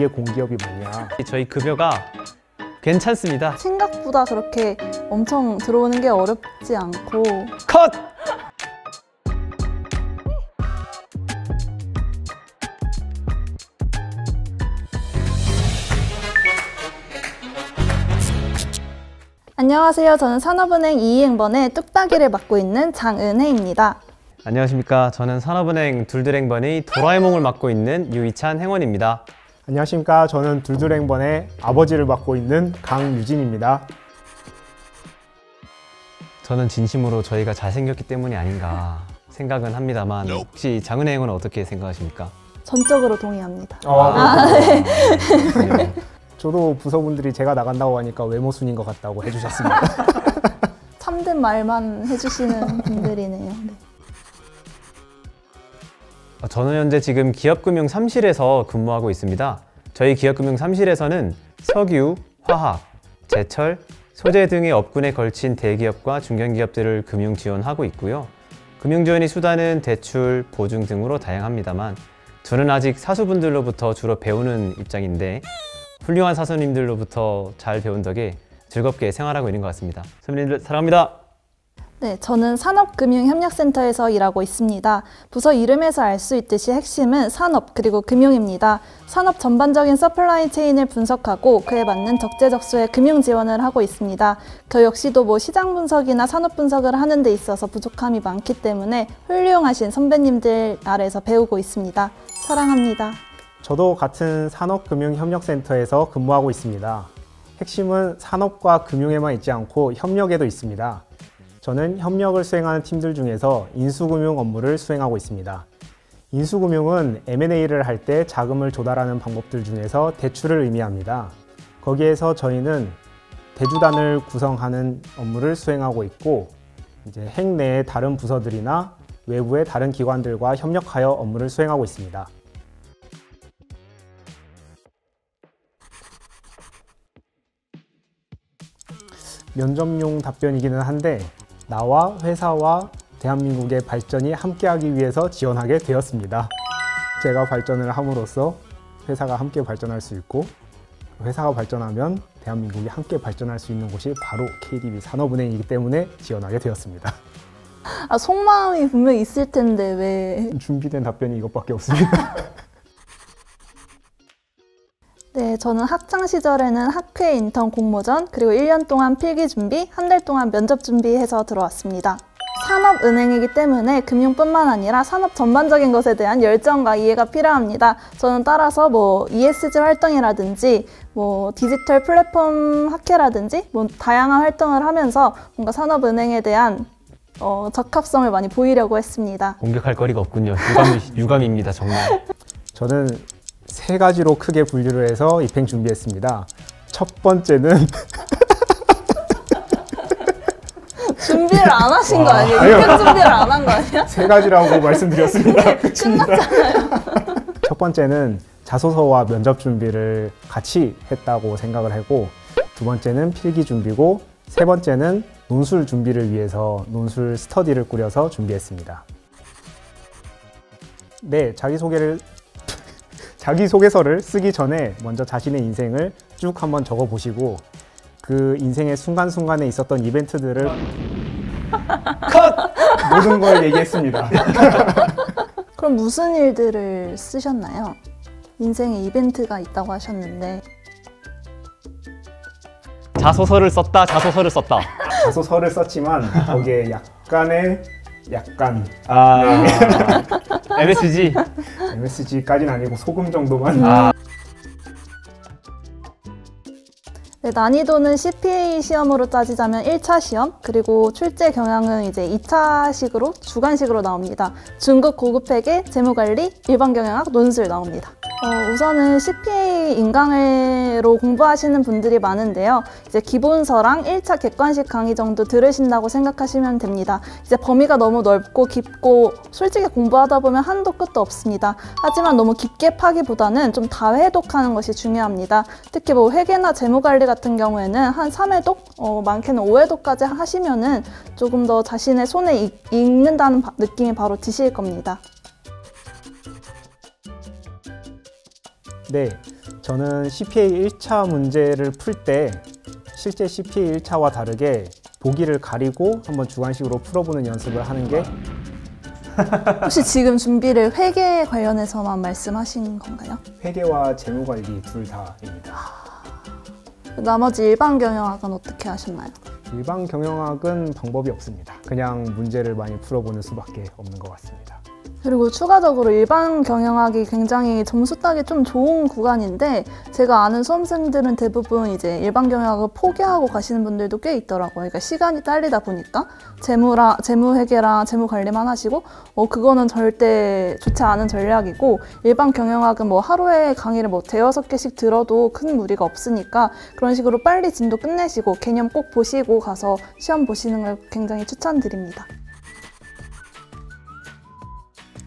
이게 공기업이 뭐냐. 저희 급여가 괜찮습니다. 생각보다 그렇게 엄청 들어오는 게 어렵지 않고 컷! 안녕하세요. 저는 산업은행 2행번의 뚝딱이를 맡고 있는 장은혜입니다. 안녕하십니까. 저는 산업은행 둘둘행번의 도라에몽을 맡고 있는 유이찬 행원입니다. 안녕하십니까. 저는 둘둘행번의 아버지를 맡고 있는 강유진입니다. 저는 진심으로 저희가 잘생겼기 때문이 아닌가 생각은 합니다만 혹시 장은혜 행원은 어떻게 생각하십니까? 전적으로 동의합니다. 네. 저도 부서분들이 제가 나간다고 하니까 외모 순인 것 같다고 해주셨습니다. 참된 말만 해주시는 분들이네요. 네. 저는 현재 지금 기업금융 3실에서 근무하고 있습니다. 저희 기업금융 3실에서는 석유, 화학, 제철, 소재 등의 업군에 걸친 대기업과 중견기업들을 금융 지원하고 있고요. 금융 지원의 수단은 대출, 보증 등으로 다양합니다만 저는 아직 사수분들로부터 주로 배우는 입장인데 훌륭한 사수님들로부터 잘 배운 덕에 즐겁게 생활하고 있는 것 같습니다. 선배님들 사랑합니다. 네, 저는 산업금융협력센터에서 일하고 있습니다. 부서 이름에서 알 수 있듯이 핵심은 산업 그리고 금융입니다. 산업 전반적인 서플라이 체인을 분석하고 그에 맞는 적재적소의 금융 지원을 하고 있습니다. 저 역시도 시장 분석이나 산업 분석을 하는 데 있어서 부족함이 많기 때문에 훌륭하신 선배님들 아래서 배우고 있습니다. 사랑합니다. 저도 같은 산업금융협력센터에서 근무하고 있습니다. 핵심은 산업과 금융에만 있지 않고 협력에도 있습니다. 저는 협력을 수행하는 팀들 중에서 인수금융 업무를 수행하고 있습니다. 인수금융은 M&A를 할 때 자금을 조달하는 방법들 중에서 대출을 의미합니다. 거기에서 저희는 대주단을 구성하는 업무를 수행하고 있고 핵 내의 다른 부서들이나 외부의 다른 기관들과 협력하여 업무를 수행하고 있습니다. 면접용 답변이기는 한데 나와 회사와 대한민국의 발전이 함께하기 위해서 지원하게 되었습니다. 제가 발전을 함으로써 회사가 함께 발전할 수 있고 회사가 발전하면 대한민국이 함께 발전할 수 있는 곳이 바로 KDB 산업은행이기 때문에 지원하게 되었습니다. 속마음이 분명히 있을 텐데 왜... 준비된 답변이 이것밖에 없습니다. 네, 저는 학창 시절에는 학회 인턴 공모전, 그리고 1년 동안 필기 준비, 한 달 동안 면접 준비해서 들어왔습니다. 산업은행이기 때문에 금융뿐만 아니라 산업 전반적인 것에 대한 열정과 이해가 필요합니다. 저는 따라서 ESG 활동이라든지 디지털 플랫폼 학회라든지 다양한 활동을 하면서 뭔가 산업은행에 대한 적합성을 많이 보이려고 했습니다. 공격할 거리가 없군요. 유감입니다, 정말. 저는 세 가지로 크게 분류를 해서 입행 준비했습니다. 첫 번째는 준비를 안 하신 거 아니에요? 입행 준비를 안 한 거 아니에요? 세 가지라고 말씀드렸습니다. 끝났잖아요. 첫 번째는 자소서와 면접 준비를 같이 했다고 생각을 하고 두 번째는 필기 준비고 세 번째는 논술 준비를 위해서 논술 스터디를 꾸려서 준비했습니다. 네, 자기소개서를 쓰기 전에 먼저 자신의 인생을 쭉 한번 적어보시고 그 인생의 순간순간에 있었던 이벤트들을 모든 걸 얘기했습니다. 그럼 무슨 일들을 쓰셨나요? 인생에 이벤트가 있다고 하셨는데 자소서를 썼다. 자소서를 썼지만 거기에 약간 MSG까지는 아니고 소금 정도만. 네, 난이도는 CPA 시험으로 따지자면 1차 시험, 그리고 출제 경향은 이제 2차식으로 주관식으로 나옵니다. 중급, 고급회계, 재무관리, 일반 경영학, 논술 나옵니다. 우선은 CPA 인강회로 공부하시는 분들이 많은데요. 이제 기본서랑 1차 객관식 강의 정도 들으신다고 생각하시면 됩니다. 이제 범위가 너무 넓고 깊고 솔직히 공부하다 보면 한도 끝도 없습니다. 하지만 너무 깊게 파기보다는 좀 다회독하는 것이 중요합니다. 특히 회계나 재무관리 같은 경우에는 한 3회독, 많게는 5회독까지 하시면은 조금 더 자신의 손에 익는다는 느낌이 바로 드실 겁니다. 네, 저는 CPA 1차 문제를 풀 때 실제 CPA 1차와 다르게 보기를 가리고 한번 주관식으로 풀어보는 연습을 하는 게 혹시 지금 준비를 회계 관련해서만 말씀하신 건가요? 회계와 재무관리 둘 다입니다. 나머지 일반 경영학은 어떻게 하셨나요? 일반 경영학은 방법이 없습니다. 그냥 문제를 많이 풀어보는 수밖에 없는 것 같습니다. 그리고 추가적으로 일반 경영학이 굉장히 점수 따기 좀 좋은 구간인데 제가 아는 수험생들은 대부분 이제 일반 경영학을 포기하고 가시는 분들도 꽤 있더라고요. 그러니까 시간이 딸리다 보니까 재무 회계랑 재무 관리만 하시고 그거는 절대 좋지 않은 전략이고 일반 경영학은 뭐 하루에 강의를 뭐 대여섯 개씩 들어도 큰 무리가 없으니까 그런 식으로 빨리 진도 끝내시고 개념 꼭 보시고 가서 시험 보시는 걸 굉장히 추천드립니다.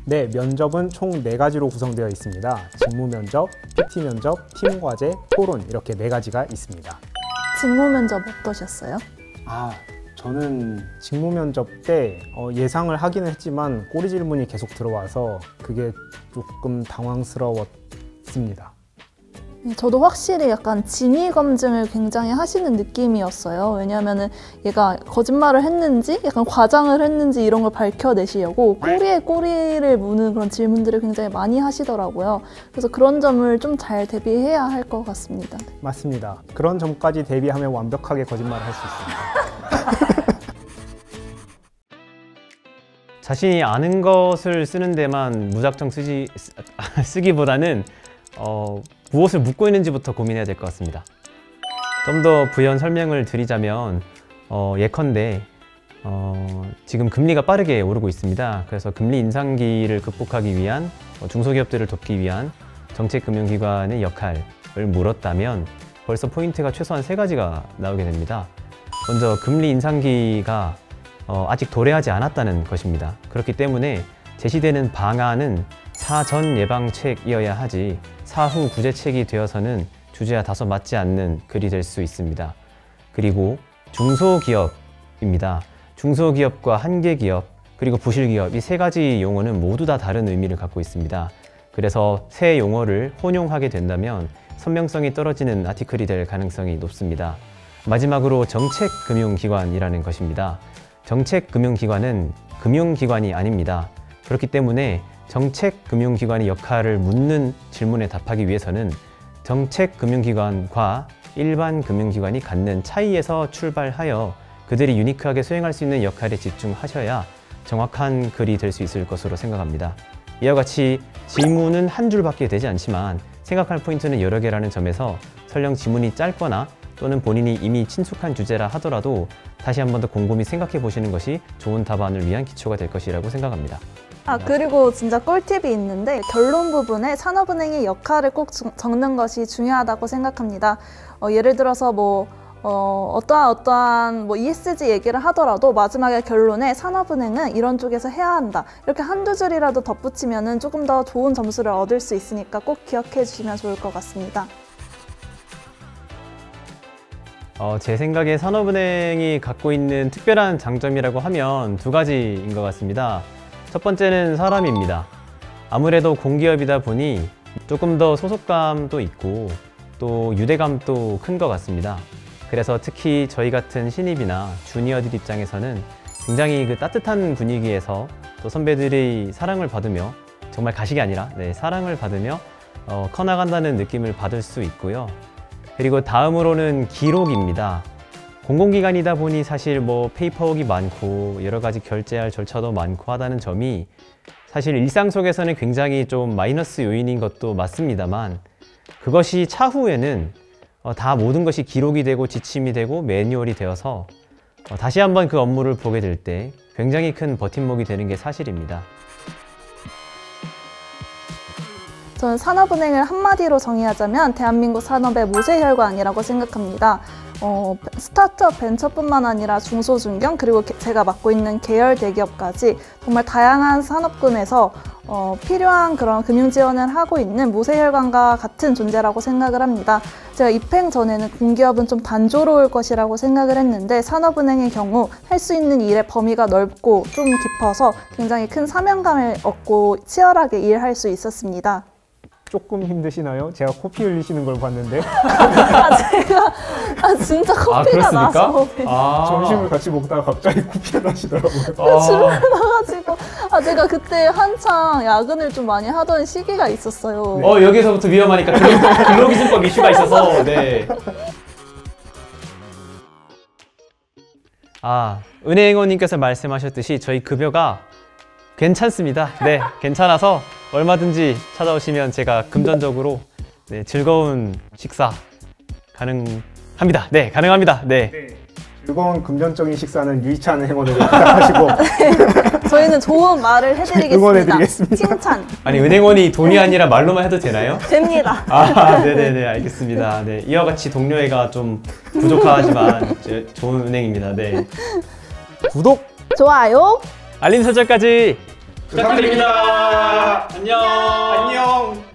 네, 면접은 총 4가지로 구성되어 있습니다. 직무 면접, PT 면접, 팀 과제, 토론 이렇게 4가지가 있습니다. 직무 면접 어떠셨어요? 저는 직무 면접 때 예상을 하기는 했지만 꼬리 질문이 계속 들어와서 그게 조금 당황스러웠습니다. 저도 확실히 약간 진위 검증을 굉장히 하시는 느낌이었어요. 왜냐하면 얘가 거짓말을 했는지 약간 과장을 했는지 이런 걸 밝혀내시려고 꼬리에 꼬리를 무는 그런 질문들을 굉장히 많이 하시더라고요. 그래서 그런 점을 좀 잘 대비해야 할 것 같습니다. 맞습니다. 그런 점까지 대비하면 완벽하게 거짓말을 할 수 있습니다. 자신이 아는 것을 쓰는 데만 무작정 쓰기보다는 무엇을 묻고 있는지부터 고민해야 될 것 같습니다. 좀 더 부연 설명을 드리자면 예컨대 지금 금리가 빠르게 오르고 있습니다. 그래서 금리 인상기를 극복하기 위한 중소기업들을 돕기 위한 정책금융기관의 역할을 물었다면 벌써 포인트가 최소한 3가지가 나오게 됩니다. 먼저 금리 인상기가 아직 도래하지 않았다는 것입니다. 그렇기 때문에 제시되는 방안은 사전 예방책이어야 하지 사후 구제책이 되어서는 주제와 다소 맞지 않는 글이 될 수 있습니다. 그리고 중소기업입니다. 중소기업과 한계기업 그리고 부실기업 이 3가지 용어는 모두 다 다른 의미를 갖고 있습니다. 그래서 새 용어를 혼용하게 된다면 선명성이 떨어지는 아티클이 될 가능성이 높습니다. 마지막으로 정책금융기관이라는 것입니다. 정책금융기관은 금융기관이 아닙니다. 그렇기 때문에 정책금융기관의 역할을 묻는 질문에 답하기 위해서는 정책금융기관과 일반 금융기관이 갖는 차이에서 출발하여 그들이 유니크하게 수행할 수 있는 역할에 집중하셔야 정확한 글이 될 수 있을 것으로 생각합니다. 이와 같이 지문은 한 줄밖에 되지 않지만 생각할 포인트는 여러 개라는 점에서 설령 지문이 짧거나 또는 본인이 이미 친숙한 주제라 하더라도 다시 한 번 더 곰곰이 생각해 보시는 것이 좋은 답안을 위한 기초가 될 것이라고 생각합니다. 그리고 진짜 꿀팁이 있는데 결론 부분에 산업은행의 역할을 꼭 적는 것이 중요하다고 생각합니다. 예를 들어서 어떠한 ESG 얘기를 하더라도 마지막에 결론에 산업은행은 이런 쪽에서 해야 한다. 이렇게 한두 줄이라도 덧붙이면 조금 더 좋은 점수를 얻을 수 있으니까 꼭 기억해 주시면 좋을 것 같습니다. 제 생각에 산업은행이 갖고 있는 특별한 장점이라고 하면 2가지인 것 같습니다. 첫 번째는 사람입니다. 아무래도 공기업이다 보니 조금 더 소속감도 있고 또 유대감도 큰 것 같습니다. 그래서 특히 저희 같은 신입이나 주니어들 입장에서는 굉장히 그 따뜻한 분위기에서 또 선배들의 사랑을 받으며 정말 가식이 아니라 사랑을 받으며 커나간다는 느낌을 받을 수 있고요. 그리고 다음으로는 기록입니다. 공공기관이다 보니 사실 페이퍼웍이 많고 여러 가지 결제할 절차도 많고 하다는 점이 사실 일상 속에서는 굉장히 좀 마이너스 요인인 것도 맞습니다만 그것이 차후에는 다 모든 것이 기록이 되고 지침이 되고 매뉴얼이 되어서 다시 한번 그 업무를 보게 될 때 굉장히 큰 버팀목이 되는 게 사실입니다. 저는 산업은행을 한마디로 정의하자면 대한민국 산업의 모세혈관이라고 생각합니다. 스타트업 벤처뿐만 아니라 중소중견 그리고 제가 맡고 있는 계열 대기업까지 정말 다양한 산업군에서 필요한 그런 금융 지원을 하고 있는 모세혈관과 같은 존재라고 생각을 합니다. 제가 입행 전에는 공기업은 좀 단조로울 것이라고 생각을 했는데 산업은행의 경우 할 수 있는 일의 범위가 넓고 좀 깊어서 굉장히 큰 사명감을 얻고 치열하게 일할 수 있었습니다. 조금 힘드시나요? 제가 코피 흘리시는 걸 봤는데 제가 진짜 코피가 나서 점심을 같이 먹다가 갑자기 코피가 나시더라고요. 주문을 나가지고 제가 그때 한창 야근을 좀 많이 하던 시기가 있었어요. 여기서부터 위험하니까 근로기준법 이슈가 있어서 네. 은행원님께서 말씀하셨듯이 저희 급여가 괜찮습니다. 네, 괜찮아서 얼마든지 찾아오시면 제가 금전적으로 네, 즐거운 식사 가능합니다. 네, 가능합니다. 네. 즐거운 금전적인 식사는 유이찬 행원으로 부탁하시고 저희는 좋은 말을 해드리겠습니다. 응원해드리겠습니다. 칭찬. 아니, 은행원이 돈이 아니라 말로만 해도 되나요? 됩니다. 네네네, 알겠습니다. 네, 이와 같이 동료애가 좀 부족하지만 좋은 은행입니다. 네. 구독! 좋아요. 알림 설정까지 부탁드립니다. 안녕. 안녕!